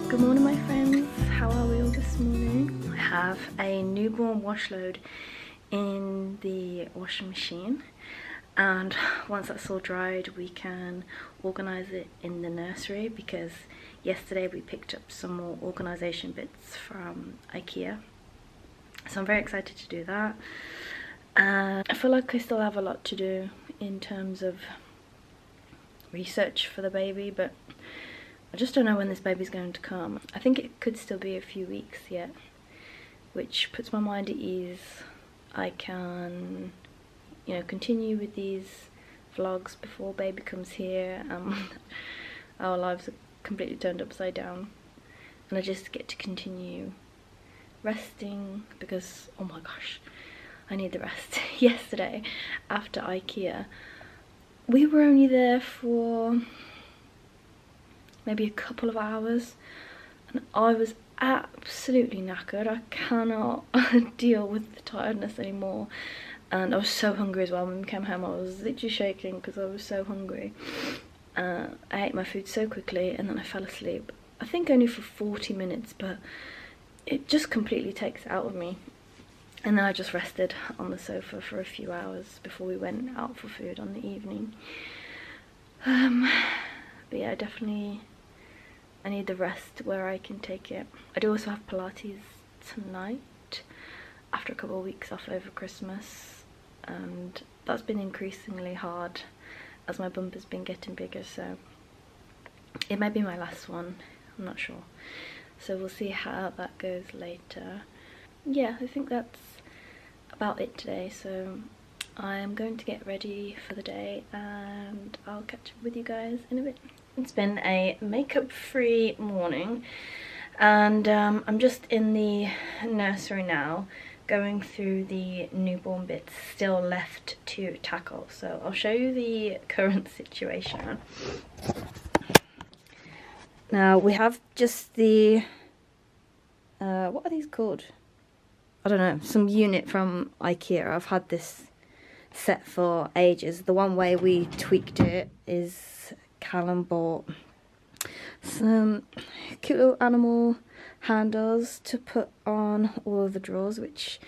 Good morning, my friends. How are we all this morning? I have a newborn wash load in the washing machine, and once that's all dried we can organise it in the nursery, because yesterday we picked up some more organisation bits from IKEA, so I'm very excited to do that. I feel like I still have a lot to do in terms of research for the baby, but I just don't know when this baby's going to come. I think it could still be a few weeks yet, which puts my mind at ease. I can, you know, continue with these vlogs before baby comes here. Our lives are completely turned upside down, and I just get to continue resting because, oh my gosh, I need the rest. Yesterday, after IKEA, we were only there for maybe a couple of hours, and I was absolutely knackered. I cannot deal with the tiredness anymore, and I was so hungry as well. When we came home I was literally shaking because I was so hungry. I ate my food so quickly and then I fell asleep. I think only for 40 minutes, but it just completely takes it out of me. And then I just rested on the sofa for a few hours before we went out for food on the evening. But yeah, definitely I need the rest where I can take it. I do also have Pilates tonight after a couple of weeks off over Christmas, and that's been increasingly hard as my bump has been getting bigger, so it may be my last one, I'm not sure. So we'll see how that goes later. Yeah, I think that's about it today, so I am going to get ready for the day and I'll catch up with you guys in a bit. It's been a makeup-free morning, and I'm just in the nursery now, going through the newborn bits still left to tackle. So I'll show you the current situation. Now we have just the, what are these called? I don't know, some unit from IKEA. I've had this set for ages. The one way we tweaked it is Callum bought some cute little animal handles to put on all of the drawers, which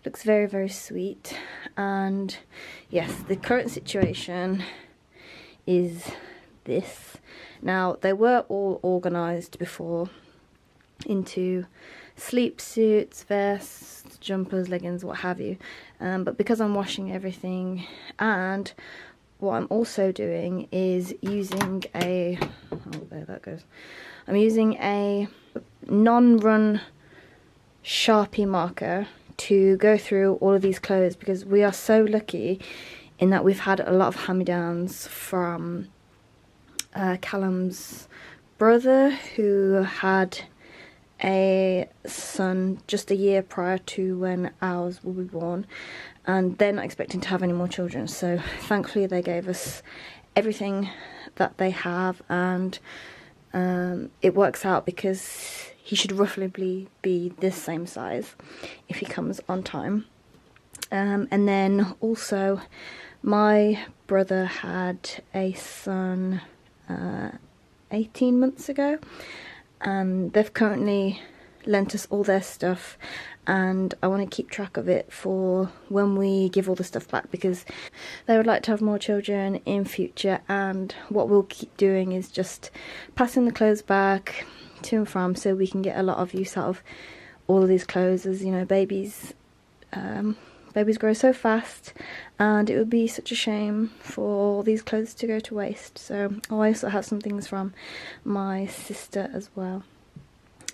looks very, very sweet. And yes, the current situation is this. Now, they were all organised before into sleep suits, vests, jumpers, leggings, what have you, but because I'm washing everything, and what I'm also doing is using a, oh there that goes, I'm using a non-run Sharpie marker to go through all of these clothes, because we are so lucky in that we've had a lot of hand-me-downs from Callum's brother, who had a son just a year prior to when ours will be born, and they're not expecting to have any more children, so thankfully they gave us everything that they have, and it works out because he should roughly be this same size if he comes on time. And then also my brother had a son 18 months ago, and they've currently lent us all their stuff, and I want to keep track of it for when we give all the stuff back, because they would like to have more children in future, and what we'll keep doing is just passing the clothes back to and from, so we can get a lot of use out of all of these clothes. As you know, babies grow so fast, and it would be such a shame for all these clothes to go to waste. So I also have some things from my sister as well.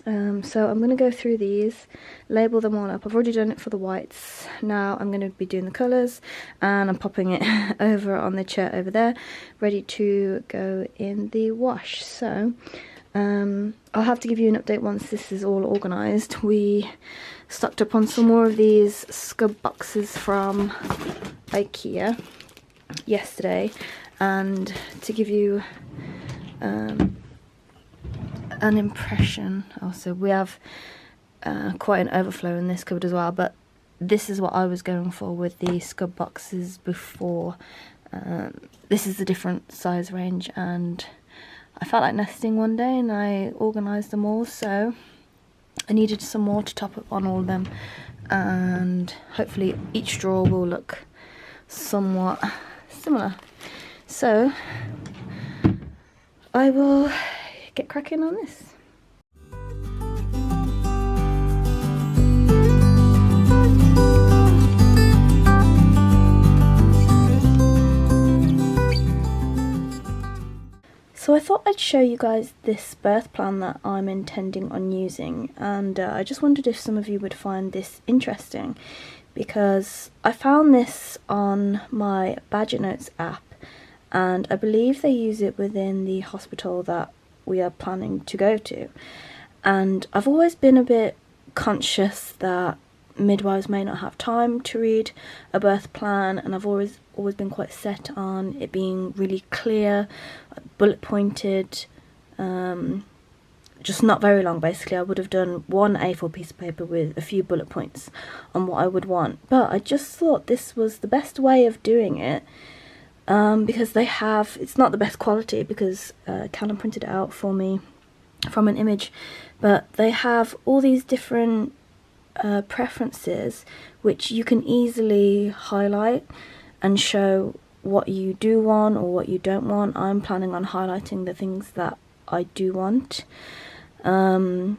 So I'm going to go through these, label them all up. I've already done it for the whites. Now I'm going to be doing the colours, and I'm popping it over on the chair over there, ready to go in the wash. So I'll have to give you an update once this is all organised. We stocked up on some more of these scrub boxes from IKEA yesterday, and to give you an impression, also we have quite an overflow in this cupboard as well, but this is what I was going for with the scrub boxes before. This is a different size range, and I felt like nesting one day and I organised them all, so I needed some more to top up on all of them, and hopefully each drawer will look somewhat similar. So I will get cracking on this. So I thought I'd show you guys this birth plan that I'm intending on using, and I just wondered if some of you would find this interesting, because I found this on my Badger Notes app, and I believe they use it within the hospital that we are planning to go to. And I've always been a bit conscious that midwives may not have time to read a birth plan, and I've always been quite set on it being really clear, bullet pointed, just not very long. Basically I would have done one A4 piece of paper with a few bullet points on what I would want, but I just thought this was the best way of doing it, because it's not the best quality because Callum printed it out for me from an image, but they have all these different preferences which you can easily highlight and show what you do want or what you don't want. I'm planning on highlighting the things that I do want, and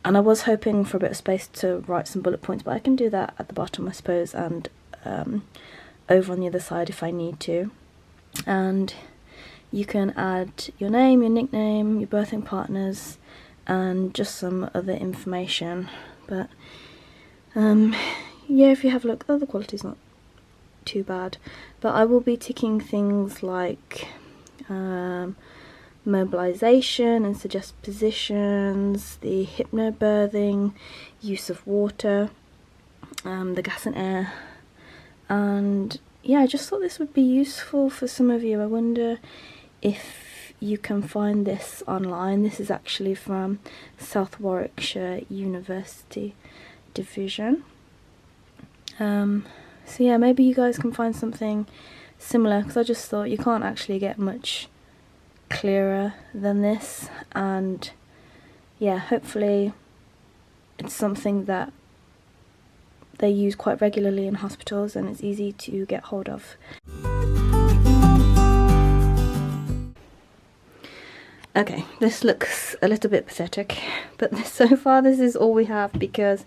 I was hoping for a bit of space to write some bullet points, but I can do that at the bottom, I suppose, and over on the other side if I need to. And you can add your name, your nickname, your birthing partners, and just some other information. But yeah, if you have a look, the quality's not too bad, but I will be ticking things like mobilization and suggest positions, the hypnobirthing, use of water, the gas and air, and yeah, I just thought this would be useful for some of you. I wonder if you can find this online. This is actually from South Warwickshire University Division. So yeah, maybe you guys can find something similar, because I just thought you can't actually get much clearer than this, and yeah, hopefully it's something that they use quite regularly in hospitals and it's easy to get hold of. Okay, this looks a little bit pathetic, but so far this is all we have, because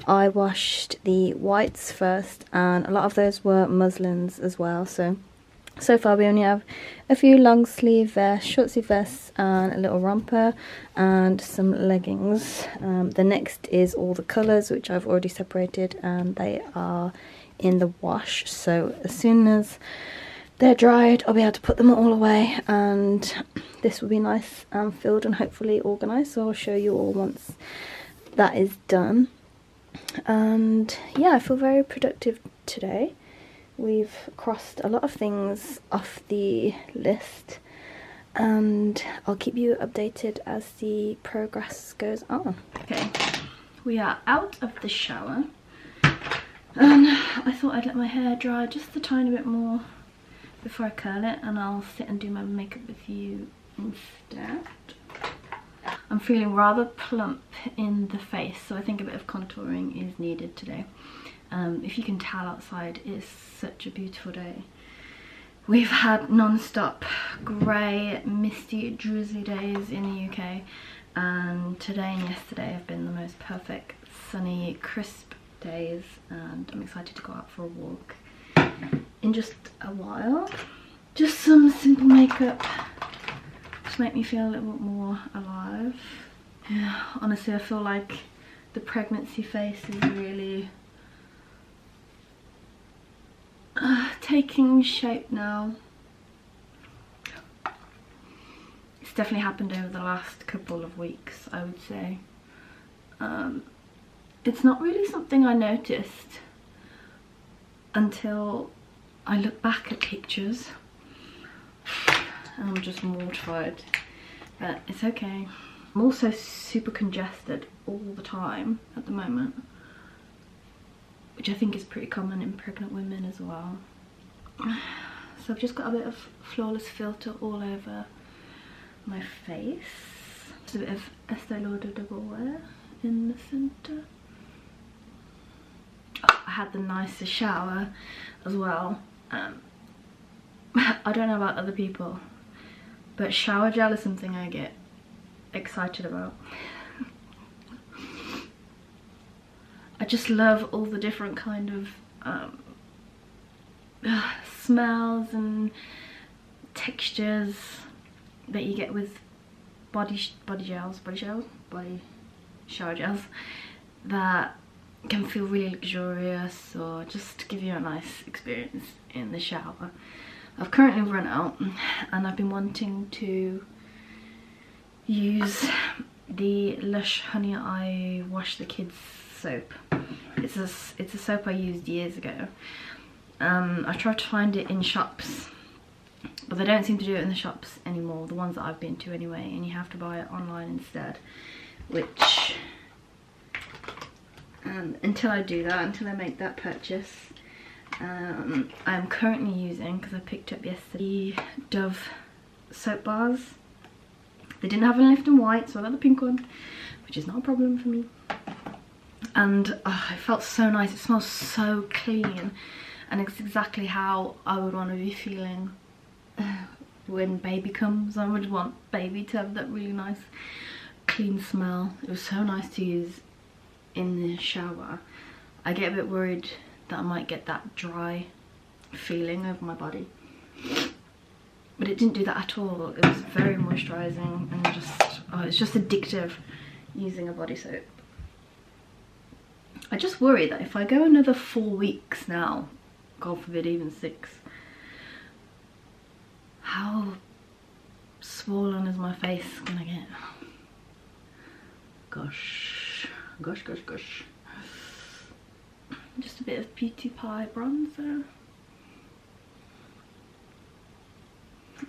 I washed the whites first and a lot of those were muslins as well. So far we only have a few long sleeve vests, short sleeve vests, and a little romper and some leggings. The next is all the colours, which I've already separated, and they are in the wash. So as soon as they're dried, I'll be able to put them all away, and this will be nice and filled and hopefully organised. So I'll show you all once that is done. And yeah, I feel very productive today. We've crossed a lot of things off the list, and I'll keep you updated as the progress goes on. Okay, we are out of the shower, and I thought I'd let my hair dry just a tiny bit more before I curl it, and I'll sit and do my makeup with you instead. I'm feeling rather plump in the face, so I think a bit of contouring is needed today. If you can tell, outside is such a beautiful day. We've had non-stop grey, misty, drizzly days in the UK, and today and yesterday have been the most perfect, sunny, crisp days, and I'm excited to go out for a walk in just a while. Just some simple makeup to make me feel a little bit more alive. Yeah, honestly, I feel like the pregnancy face is really taking shape now. It's definitely happened over the last couple of weeks, I would say. It's not really something I noticed until I look back at pictures, and I'm just mortified, but it's okay. I'm also super congested all the time at the moment, which I think is pretty common in pregnant women as well. So I've just got a bit of Flawless filter all over my face. Just a bit of Estee Lauder Double Wear in the centre. Oh, I had the nicest shower as well. I don't know about other people, but shower gel is something I get excited about. I just love all the different kind of smells and textures that you get with body shower gels that can feel really luxurious or just give you a nice experience in the shower. I've currently run out and I've been wanting to use the Lush Honey I Wash the Kids soap. It's a soap I used years ago. I tried to find it in shops, but they don't seem to do it in the shops anymore, the ones that I've been to anyway, and you have to buy it online instead, which until I do that, until I make that purchase, I'm currently using, because I picked up yesterday, Dove soap bars. They didn't have any left in white, so I got the pink one, which is not a problem for me. And it felt so nice. It smells so clean, and it's exactly how I would want to be feeling when baby comes. I would want baby to have that really nice clean smell. It was so nice to use in the shower. I get a bit worried that I might get that dry feeling over my body, but it didn't do that at all. It was very moisturising and just, it's just addictive using a body soap. I just worry that if I go another 4 weeks now, God forbid even 6, how swollen is my face gonna get? Gosh, gosh, gosh, gosh. Just a bit of Beauty Pie bronzer.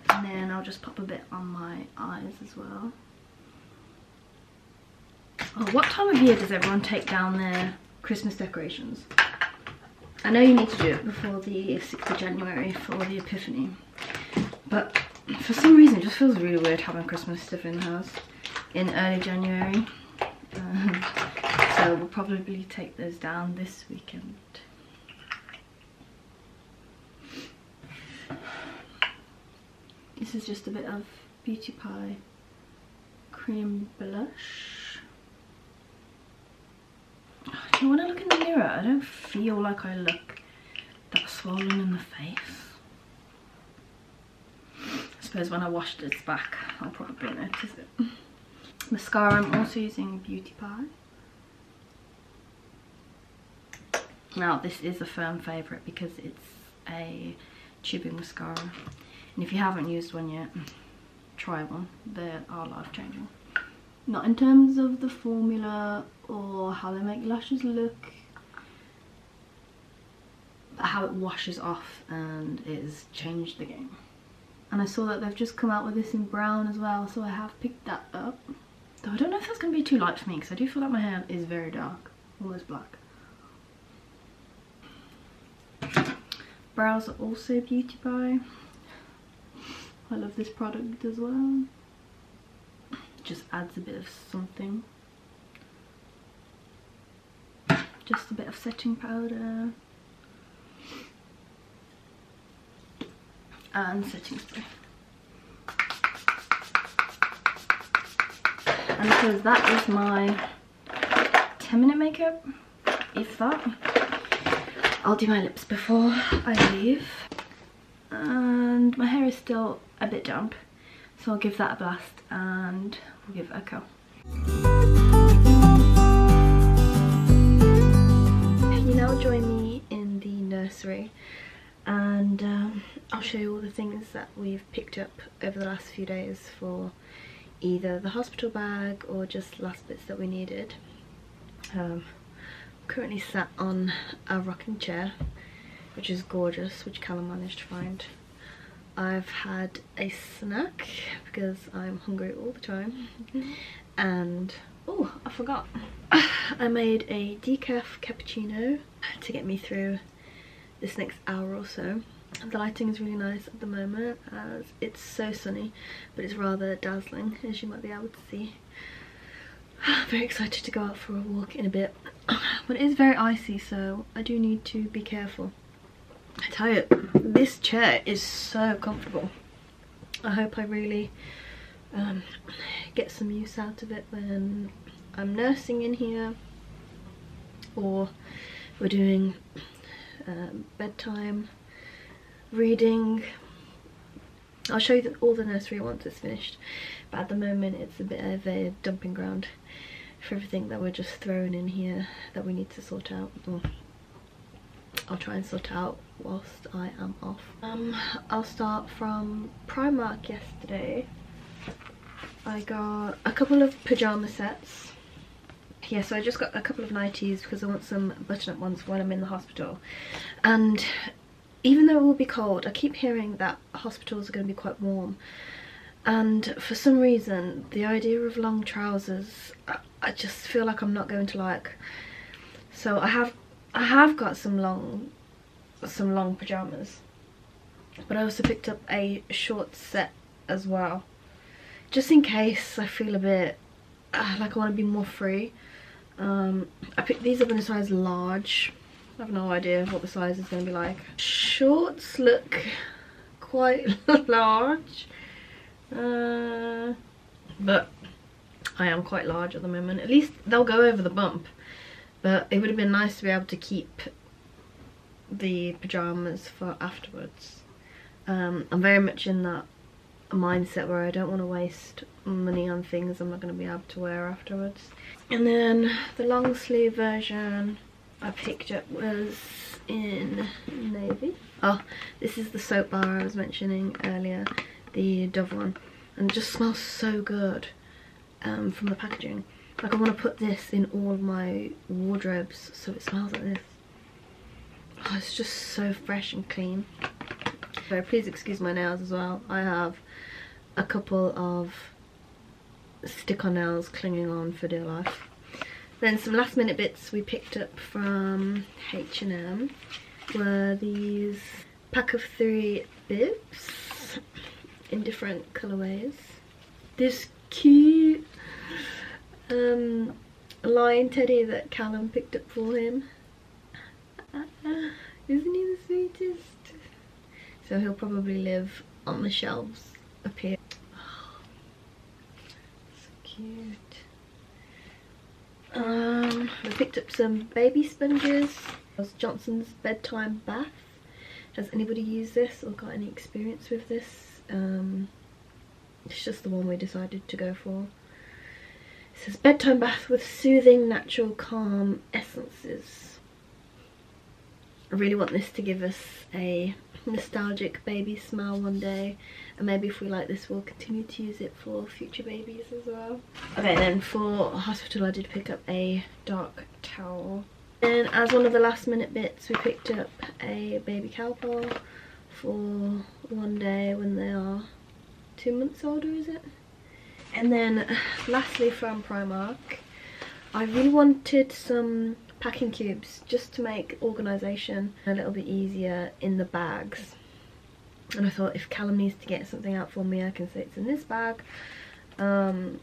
And then I'll just pop a bit on my eyes as well. Oh, what time of year does everyone take down their Christmas decorations? I know you need to do it before the 6th of January for the Epiphany, but for some reason it just feels really weird having Christmas stuff in the house in early January. So we'll probably take those down this weekend. This is just a bit of Beauty Pie cream blush. When I look in the mirror, I don't feel like I look that swollen in the face. I suppose when I wash this back, I'll probably notice it. Mascara, I'm also using Beauty Pie. Now, this is a firm favourite because it's a tubing mascara. And if you haven't used one yet, try one. They are life-changing. Not in terms of the formula or how they make lashes look, but how it washes off, and it has changed the game. And I saw that they've just come out with this in brown as well, so I have picked that up. Though I don't know if that's going to be too light for me, because I do feel like my hair is very dark, almost black. Brows are also Beauty Pie. I love this product as well. Just adds a bit of something. Just a bit of setting powder and setting spray. And because that is my 10-minute makeup, if that, I'll do my lips before I leave. And my hair is still a bit damp, so I'll give that a blast and we'll give it a curl. You now join me in the nursery, and I'll show you all the things that we've picked up over the last few days for either the hospital bag or just last bits that we needed. Currently sat on a rocking chair, which is gorgeous, which Callum managed to find. I've had a snack because I'm hungry all the time, and oh, I forgot, I made a decaf cappuccino to get me through this next hour or so. The lighting is really nice at the moment as it's so sunny, but it's rather dazzling, as you might be able to see. I'm very excited to go out for a walk in a bit, but it is very icy, so I do need to be careful. I tell you, this chair is so comfortable. I hope I really get some use out of it when I'm nursing in here, or we're doing bedtime reading. I'll show you all the nursery once it's finished, but at the moment it's a bit of a dumping ground for everything that we're just throwing in here that we need to sort out. Or I'll try and sort out whilst I am off. I'll start from Primark yesterday. I got a couple of pyjama sets. Yeah, so I just got a couple of nighties because I want some button-up ones when I'm in the hospital. And even though it will be cold, I keep hearing that hospitals are going to be quite warm. And for some reason, the idea of long trousers, I just feel like I'm not going to like. So I have got some long pyjamas, but I also picked up a short set as well, just in case I feel a bit like I want to be more free. I picked these up in a size large. I have no idea what the size is going to be like. Shorts look quite large, but I am quite large at the moment. At least they'll go over the bump, but it would have been nice to be able to keep the pyjamas for afterwards. I'm very much in that mindset where I don't want to waste money on things I'm not going to be able to wear afterwards. And then the long sleeve version I picked up was in navy. Oh, this is the soap bar I was mentioning earlier, the Dove one, and it just smells so good from the packaging. Like, I want to put this in all of my wardrobes so it smells like this. Oh, it's just so fresh and clean. So please excuse my nails as well. I have a couple of stick-on nails clinging on for dear life. Then some last minute bits we picked up from H&M were these pack of 3 bibs in different colourways. This cute lion teddy that Callum picked up for him. Isn't he the sweetest? So he'll probably live on the shelves up here. Oh, so cute. I picked up some baby sponges. It was Johnson's bedtime bath. Has anybody used this or got any experience with this? It's just the one we decided to go for. It says bedtime bath with soothing, natural, calm essences. I really want this to give us a nostalgic baby smell one day, and maybe if we like this we'll continue to use it for future babies as well. Okay, then for hospital I did pick up a dark towel. And as one of the last minute bits we picked up a baby cowbell for one day when they are 2 months older, is it? And then lastly from Primark, I really wanted some packing cubes just to make organisation a little bit easier in the bags. And I thought if Callum needs to get something out for me, I can say it's in this bag. But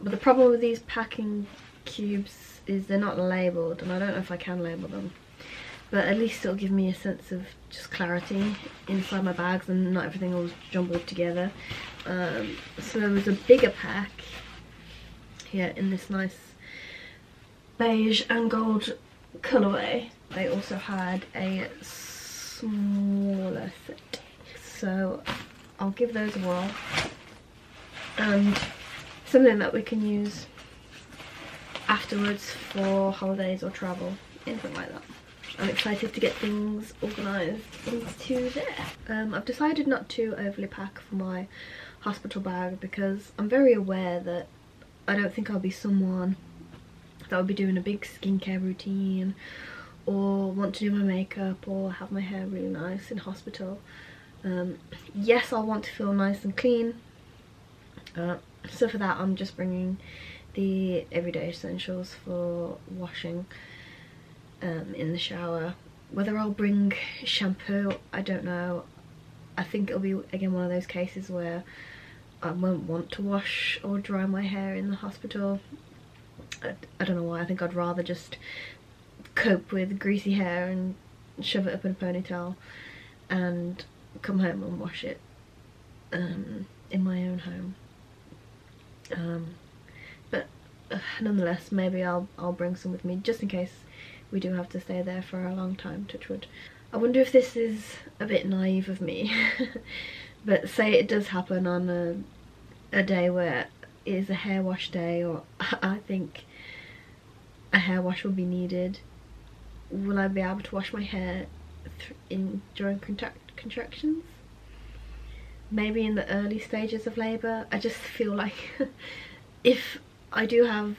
the problem with these packing cubes is they're not labelled, and I don't know if I can label them. But at least it'll give me a sense of just clarity inside my bags and not everything all jumbled together. So there was a bigger pack here in this nice beige and gold colourway. I also had a smaller set, so I'll give those a whirl, and something that we can use afterwards for holidays or travel, anything like that. I'm excited to get things organised into there. I've decided not to overly pack for my hospital bag because I'm very aware that I don't think I'll be someone that would be doing a big skincare routine or want to do my makeup or have my hair really nice in hospital. Yes, I'll want to feel nice and clean, so for that I'm just bringing the everyday essentials for washing in the shower Whether I'll bring shampoo, I don't know. I think it'll be, again, one of those cases where I won't want to wash or dry my hair in the hospital. I don't know why. I think I'd rather just cope with greasy hair and shove it up in a ponytail and come home and wash it in my own home. But nonetheless, maybe I'll bring some with me just in case we do have to stay there for a long time, touch wood. I wonder if this is a bit naive of me, but say it does happen on a day where it is a hair wash day, or I think a hair wash will be needed. Will I be able to wash my hair during contractions? Maybe in the early stages of labour. I just feel like if I do have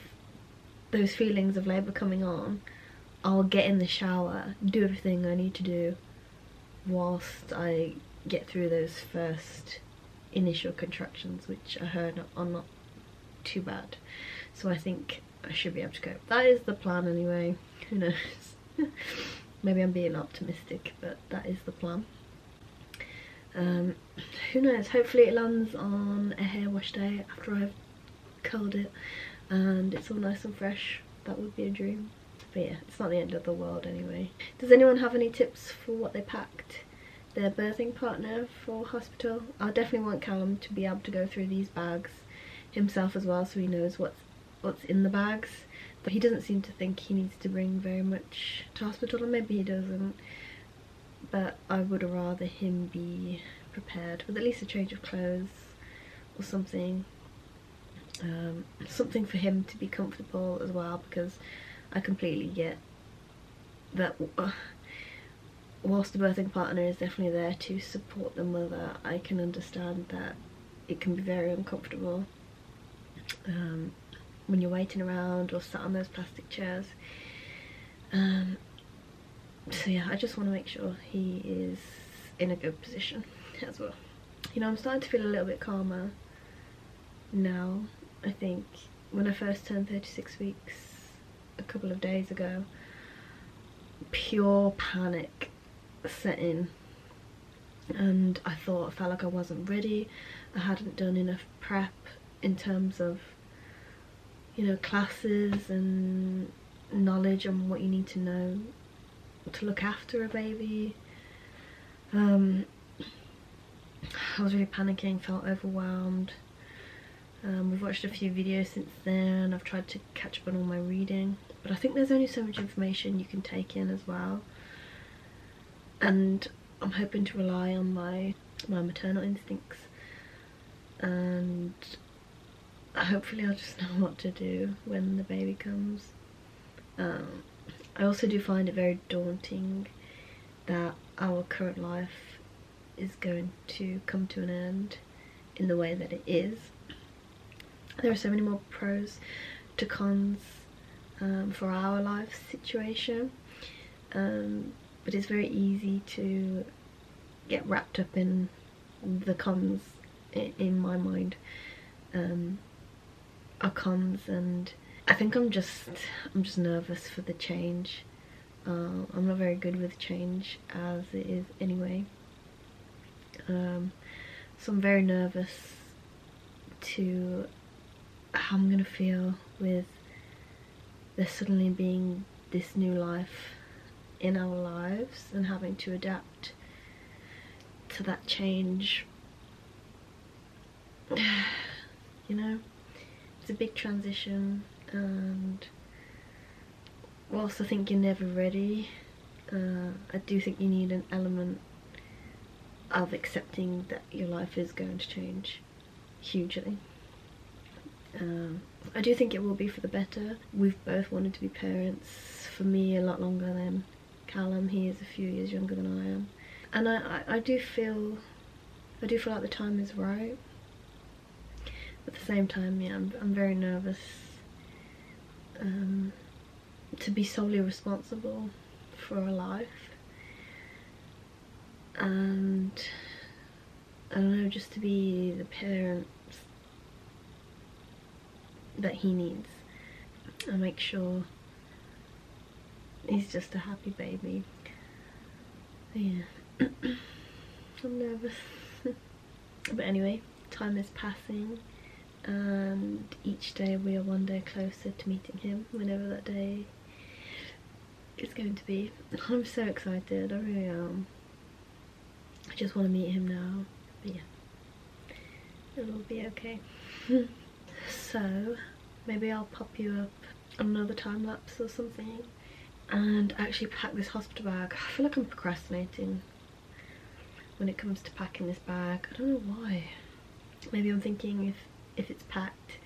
those feelings of labour coming on, I'll get in the shower, do everything I need to do whilst I get through those first initial contractions, which I heard are not too bad. So I think I should be able to go. That is the plan anyway. Who knows? Maybe I'm being optimistic, but that is the plan. Who knows? Hopefully it lands on a hair wash day after I've curled it and it's all nice and fresh. That would be a dream. But yeah, it's not the end of the world anyway. Does anyone have any tips for what they packed their birthing partner for hospital? I definitely want Callum to be able to go through these bags himself as well, so he knows what's in the bags. But he doesn't seem to think he needs to bring very much to hospital, or maybe he doesn't. But I would rather him be prepared with at least a change of clothes or something. Something for him to be comfortable as well, because I completely get that whilst the birthing partner is definitely there to support the mother, I can understand that it can be very uncomfortable when you're waiting around or sat on those plastic chairs. So yeah, I just want to make sure he is in a good position as well. You know, I'm starting to feel a little bit calmer now. I think when I first turned 36 weeks a couple of days ago, pure panic set in, and I felt like I wasn't ready. I hadn't done enough prep in terms of, you know, classes and knowledge on what you need to know to look after a baby. I was really panicking, felt overwhelmed. We've watched a few videos since then. I've tried to catch up on all my reading, but I think there's only so much information you can take in as well, and I'm hoping to rely on my maternal instincts, and hopefully I'll just know what to do when the baby comes. I also do find it very daunting that our current life is going to come to an end in the way that it is. There are so many more pros to cons for our life situation, but it's very easy to get wrapped up in the cons in my mind. Are cons, and I think I'm just nervous for the change. I'm not very good with change as it is anyway, so I'm very nervous to how I'm gonna feel with there suddenly being this new life in our lives and having to adapt to that change. You know, it's a big transition, and whilst I think you're never ready, I do think you need an element of accepting that your life is going to change hugely. I do think it will be for the better. We've both wanted to be parents, for me a lot longer than Callum. He is a few years younger than I am, and I do feel like the time is right. At the same time, yeah, I'm very nervous to be solely responsible for a life, and I don't know, just to be the parent that he needs and make sure he's just a happy baby. Yeah. I'm nervous. But anyway, time is passing and each day we are one day closer to meeting him, whenever that day is going to be. I'm so excited, I really am. I just want to meet him now, but yeah, it'll be okay. So maybe I'll pop you up on another time lapse or something and actually pack this hospital bag. I feel like I'm procrastinating when it comes to packing this bag. I don't know why. Maybe I'm thinking if it's packed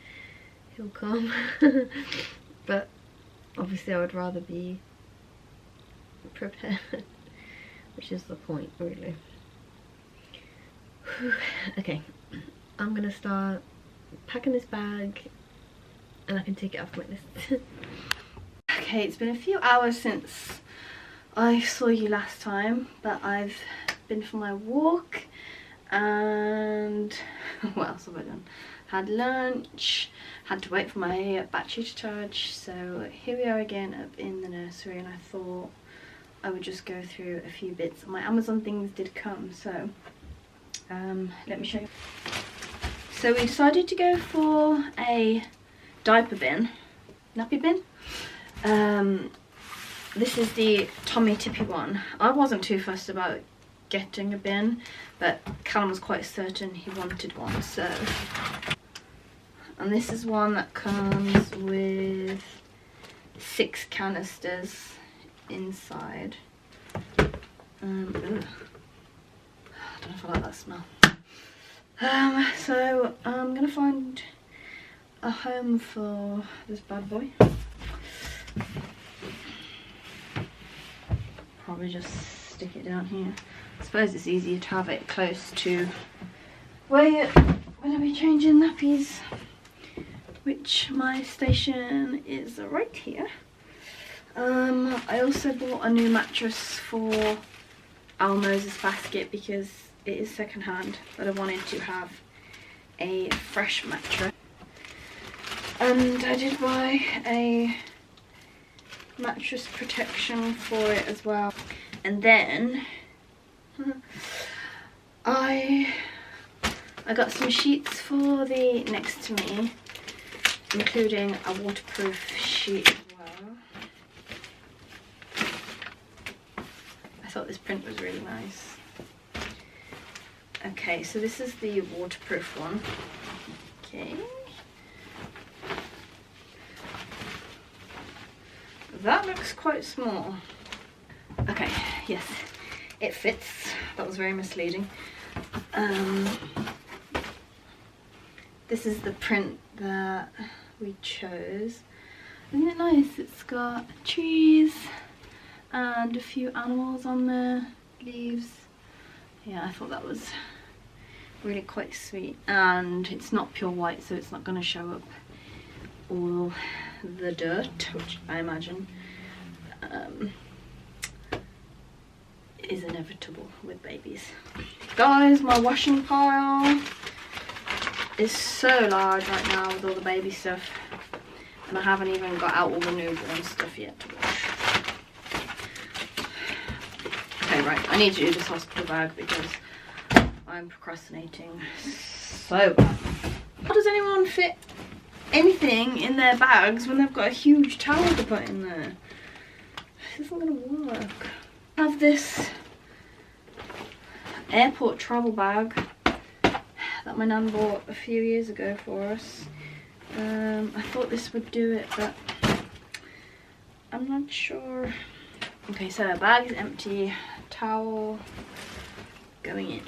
he'll come. But obviously I would rather be prepared, which is the point really. Okay, I'm gonna start packing this bag and I can take it off my list. Okay, it's been a few hours since I saw you last time, but I've been for my walk and what else have I done? Had lunch, had to wait for my battery to charge, so here we are again up in the nursery, and I thought I would just go through a few bits. My Amazon things did come, so let me show you. So we decided to go for a diaper bin, nappy bin. This is the Tommy Tippy one. I wasn't too fussed about getting a bin, but Callum was quite certain he wanted one, so. And this is one that comes with 6 canisters inside. Ugh. I don't know if I like that smell. So I'm gonna find a home for this bad boy. Probably just stick it down here. I suppose it's easier to have it close to where you're gonna be changing nappies, which my station is right here. I also bought a new mattress for Almo's basket because it is second hand, but I wanted to have a fresh mattress. And I did buy a mattress protection for it as well. And then I got some sheets for the next to me, including a waterproof sheet as well. I thought this print was really nice. Okay, so this is the waterproof one. Okay. That looks quite small. Okay, yes, it fits. That was very misleading. This is the print that we chose. Isn't it nice? It's got trees and a few animals on there, leaves. Yeah, I thought that was really quite sweet. And it's not pure white, so it's not going to show up all the dirt, which I imagine is inevitable with babies. Guys, my washing pile is so large right now with all the baby stuff, and I haven't even got out all the newborn stuff yet to wash. Okay, right, I need to do this hospital bag because I'm procrastinating so bad. How does anyone fit anything in their bags when they've got a huge towel to put in there? This isn't gonna work. I have this airport travel bag that my nan bought a few years ago for us. I thought this would do it, but I'm not sure. Okay, so our bag is empty, towel going in.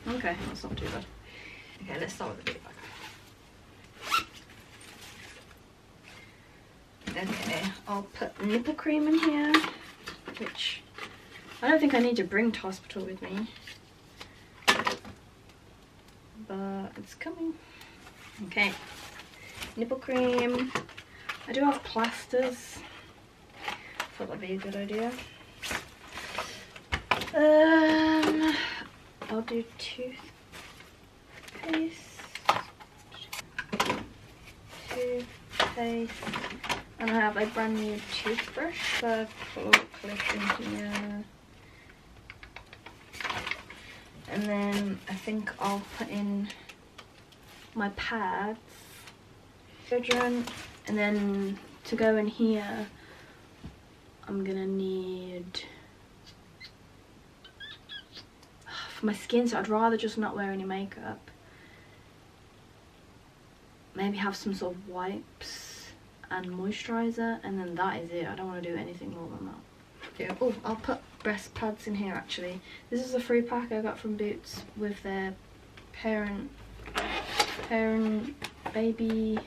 Okay, that's not too bad. Okay, let's start with the big bag. Okay, I'll put nipple cream in here, which I don't think I need to bring to hospital with me, but it's coming. Okay, nipple cream. I do have plasters. Thought that'd be a good idea. I'll do toothpaste, and I have a brand new toothbrush, so I'll clip in here. And then I think I'll put in my pads, deodorant, and then to go in here I'm gonna need, for my skin, so I'd rather just not wear any makeup. Maybe have some sort of wipes and moisturizer, and then that is it. I don't want to do anything more than that. Yeah. Oh, I'll put breast pads in here actually. This is a free pack I got from Boots with their parent baby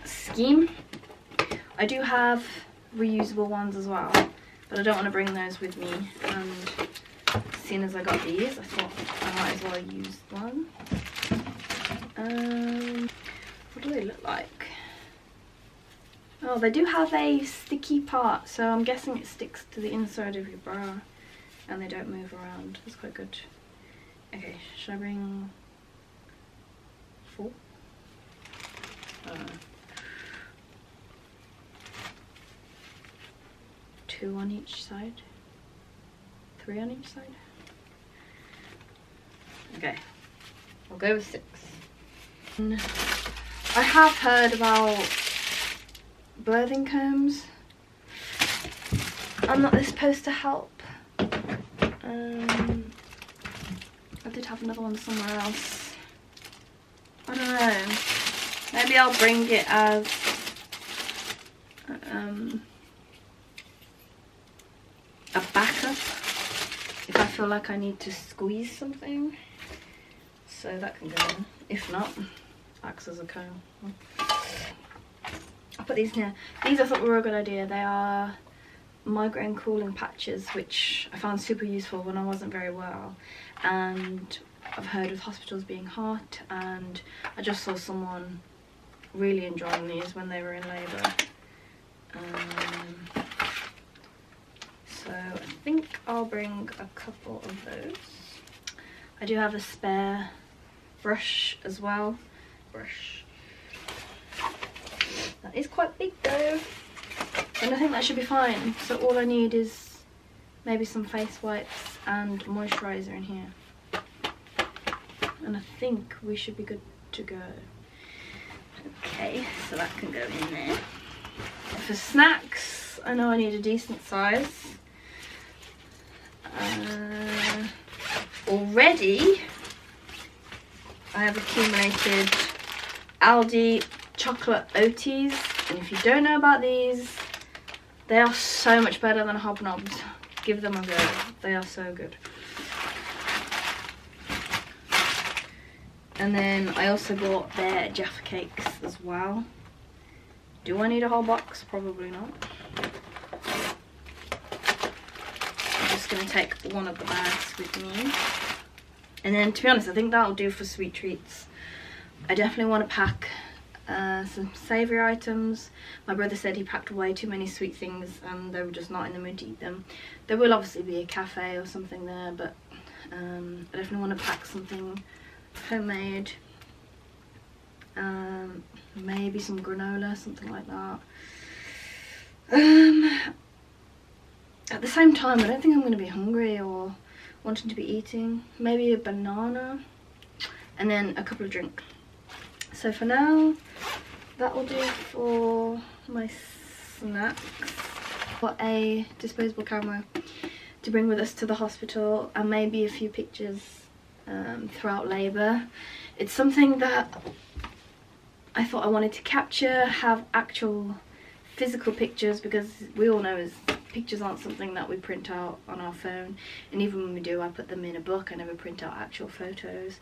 scheme. I do have reusable ones as well, but I don't want to bring those with me, and seeing as I got these, I thought I might as well use one. What do they look like? Oh, they do have a sticky part, so I'm guessing it sticks to the inside of your bra and they don't move around. That's quite good. Okay, should I bring 4? I don't know. 2 on each side? 3 on each side? Okay, I'll go with 6. I have heard about birthing combs. I'm not supposed to help. I did have another one somewhere else. I don't know. Maybe I'll bring it as a backup if I feel like I need to squeeze something. So that can go in. If not, acts as a comb. I'll put these in here. These I thought were a good idea. They are migraine cooling patches, which I found super useful when I wasn't very well. And I've heard of hospitals being hot, and I just saw someone really enjoying these when they were in labour. So I think I'll bring a couple of those. I do have a spare brush as well. That is quite big though, and I think that should be fine. So all I need is maybe some face wipes and moisturiser in here, and I think we should be good to go. Okay, so that can go in there. For snacks, I know I need a decent size. Already I have accumulated Aldi chocolate Oaties, and if you don't know about these, they are so much better than Hobnobs. Give them a go, they are so good. And then I also bought their Jaffa cakes as well. Do I need a whole box? Probably not. I'm just going to take one of the bags with me. And then, to be honest, I think that'll do for sweet treats. I definitely want to pack some savoury items. My brother said he packed way too many sweet things and they were just not in the mood to eat them. There will obviously be a cafe or something there, but I definitely want to pack something homemade. Maybe some granola, something like that. At the same time, I don't think I'm going to be hungry or wanting to be eating. Maybe a banana and then a couple of drinks. So for now, that will do for my snacks. Got a disposable camera to bring with us to the hospital, and maybe a few pictures throughout labour. It's something that I thought I wanted to capture, have actual physical pictures, because we all know pictures aren't something that we print out on our phone, and even when we do, I put them in a book. I never print out actual photos.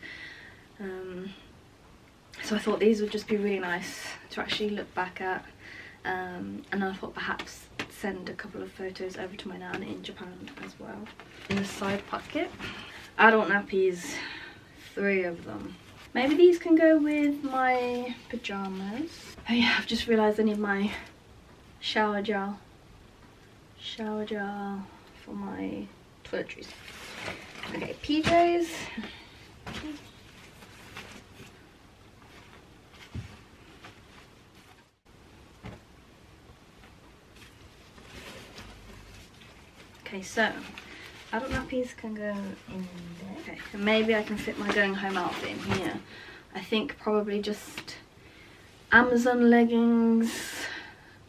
So I thought these would just be really nice to actually look back at, and I thought perhaps send a couple of photos over to my nan in Japan as well. In the side pocket, adult nappies, 3 of them. Maybe these can go with my pyjamas. Oh yeah, I've just realised I need my shower gel for my toiletries. Okay, PJs. Okay, so adult nappies can go in there. Okay, and maybe I can fit my going home outfit in here. I think probably just Amazon leggings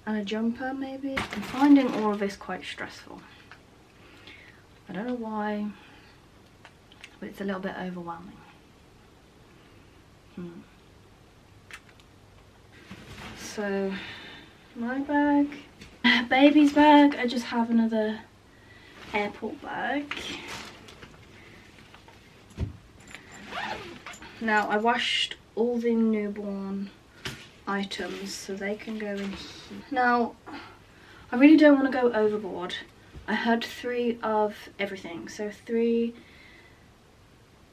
and a jumper maybe. I'm finding all of this quite stressful. I don't know why, but it's a little bit overwhelming. So my bag, baby's bag, I just have another airport bag. Now I washed all the newborn items so they can go in here. Now I really don't want to go overboard. I had 3 of everything, so 3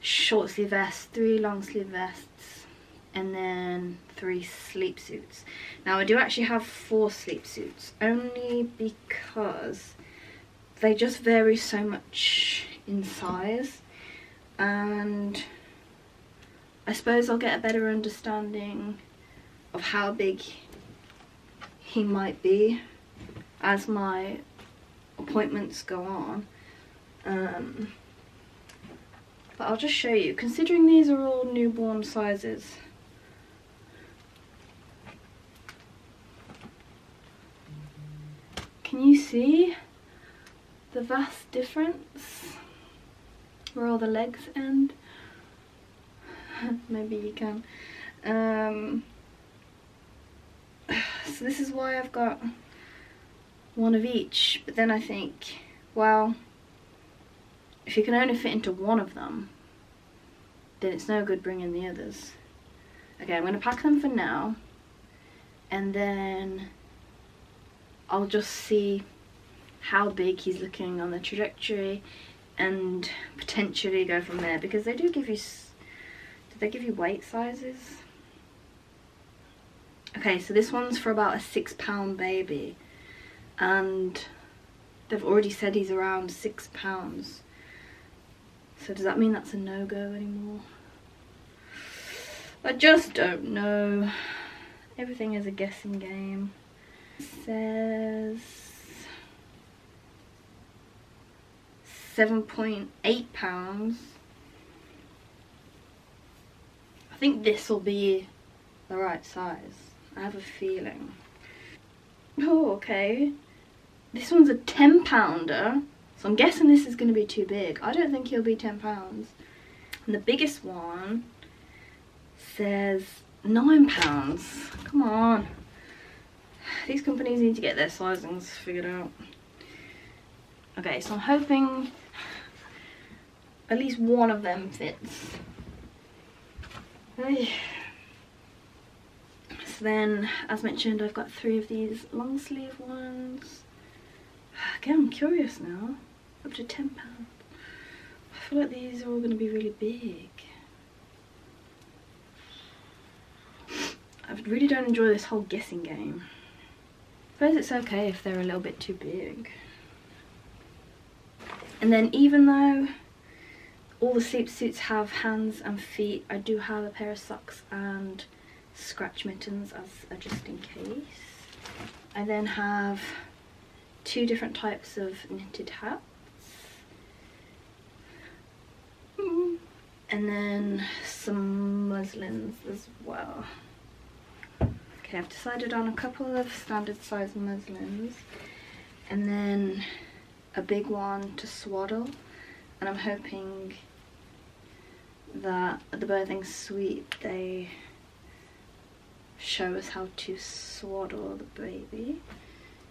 short sleeve vests, 3 long sleeve vests, and then 3 sleep suits. Now I do actually have 4 sleep suits, only because they just vary so much in size, and I suppose I'll get a better understanding of how big he might be as my appointments go on. But I'll just show you, considering these are all newborn sizes. Can you see the vast difference where all the legs end? Maybe you can. So this is why I've got one of each, but then I think, well, if you can only fit into one of them, then it's no good bringing the others. Okay, I'm going to pack them for now, and then I'll just see how big he's looking on the trajectory and potentially go from there, because they do give you, did they give you weight sizes? Okay, so this one's for about a 6-pound baby, and they've already said he's around 6 pounds. So does that mean that's a no-go anymore? I just don't know. Everything is a guessing game. It says 7.8 pounds. I think this will be the right size. I have a feeling. Oh, okay. This one's a 10-pounder. So I'm guessing this is going to be too big. I don't think he'll be 10 pounds. And the biggest one says 9 pounds. Come on. These companies need to get their sizings figured out. Okay, so I'm hoping at least one of them fits. Hey. So then, as mentioned, I've got 3 of these long sleeve ones. Again, I'm curious now. Up to 10 pounds. I feel like these are all going to be really big. I really don't enjoy this whole guessing game. I suppose it's okay if they're a little bit too big. And then even though all the sleep suits have hands and feet, I do have a pair of socks and scratch mittens as a just in case. I then have 2 different types of knitted hats. And then some muslins as well. Okay, I've decided on a couple of standard size muslins, and then a big one to swaddle, and I'm hoping that at the birthing suite they show us how to swaddle the baby.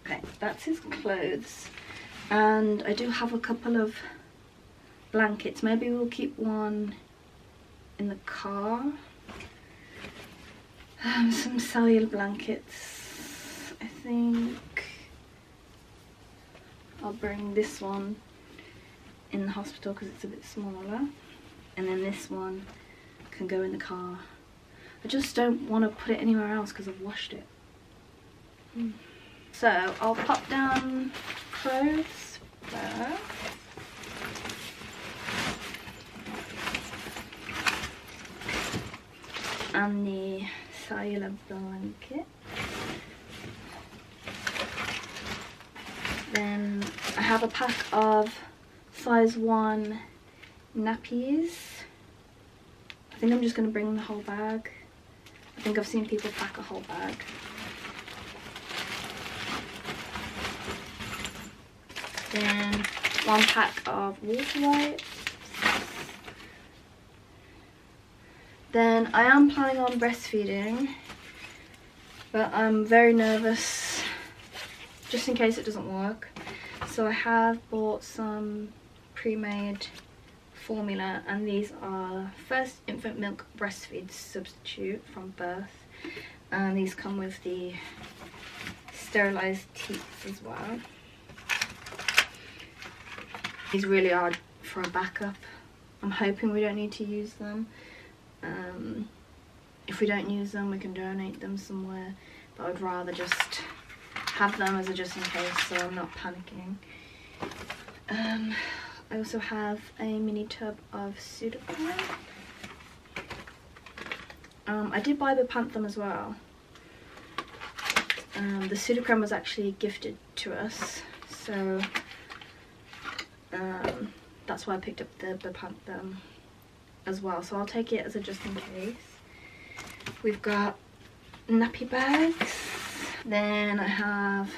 Okay, that's his clothes, and I do have a couple of blankets. Maybe we'll keep one in the car. Some cellular blankets. I think I'll bring this one in the hospital because it's a bit smaller, and then this one can go in the car. I just don't want to put it anywhere else because I've washed it. So I'll pop down clothes first. And the cellular blanket. Then I have a pack of size 1 nappies. I think I'm just going to bring the whole bag. I think I've seen people pack a whole bag. Then 1 pack of water wipes. Then I am planning on breastfeeding, but I'm very nervous just in case it doesn't work. So I have bought some pre-made formula, and these are First Infant Milk Breastfeed Substitute from Birth, and these come with the sterilised teats as well. These really are for a backup. I'm hoping we don't need to use them. If we don't use them, we can donate them somewhere, but I'd rather just have them as a just in case, so I'm not panicking. I also have a mini tub of Sudocrem. I did buy the Panthem as well. The Sudocrem was actually gifted to us, so that's why I picked up the Panthem as well, so I'll take it as a just in case. We've got nappy bags, then I have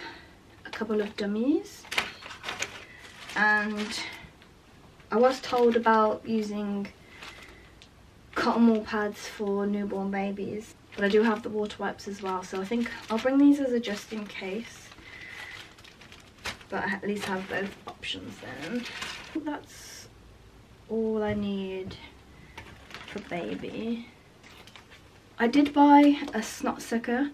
a couple of dummies, and I was told about using cotton wool pads for newborn babies, but I do have the water wipes as well, so I think I'll bring these as a just in case, but I at least have both options then. I think that's all I need for baby. I did buy a snot sucker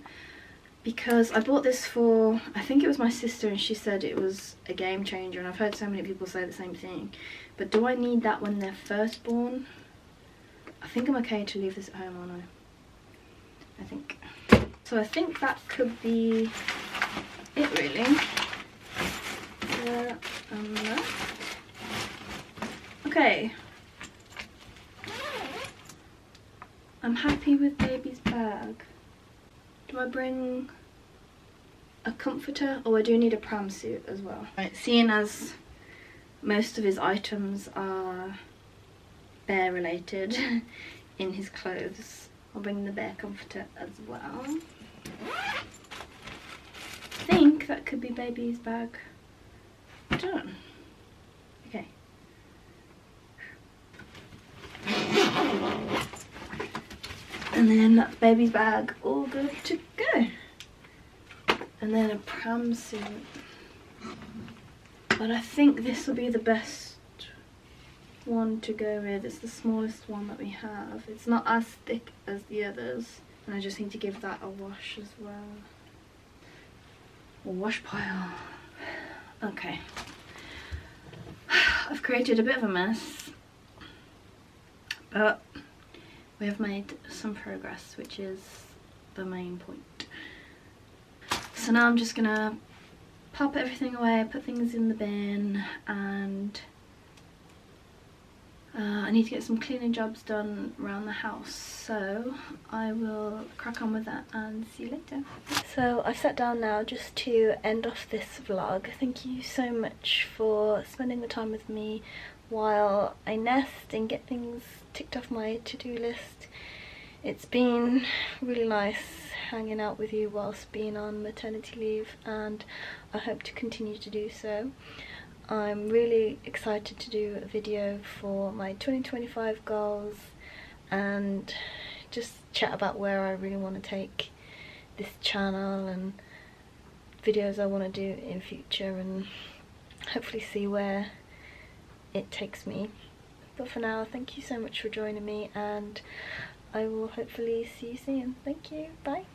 because I bought this for, I think it was my sister, and she said it was a game changer, and I've heard so many people say the same thing. But do I need that when they're first born? I think I'm okay to leave this at home, aren't I? I think. So I think that could be it really. Okay. I'm happy with baby's bag. Do I bring a comforter? Oh, I do need a pram suit as well. Right, seeing as most of his items are bear related in his clothes, I'll bring the bear comforter as well. I think that could be baby's bag done. Okay. And then that's baby's bag all good to go. And then a pram suit. But I think this will be the best one to go with. It's the smallest one that we have. It's not as thick as the others. And I just need to give that a wash as well. A wash pile. Okay. I've created a bit of a mess, but we have made some progress, which is the main point. So now I'm just gonna pop everything away, put things in the bin, and I need to get some cleaning jobs done around the house, so I will crack on with that and see you later. So I've sat down now just to end off this vlog. Thank you so much for spending the time with me while I nest and get things ticked off my to-do list. It's been really nice hanging out with you whilst being on maternity leave, and I hope to continue to do so. I'm really excited to do a video for my 2025 goals and just chat about where I really want to take this channel and videos I want to do in future, and hopefully see where it takes me. But for now, thank you so much for joining me, and I will hopefully see you soon. Thank you, bye.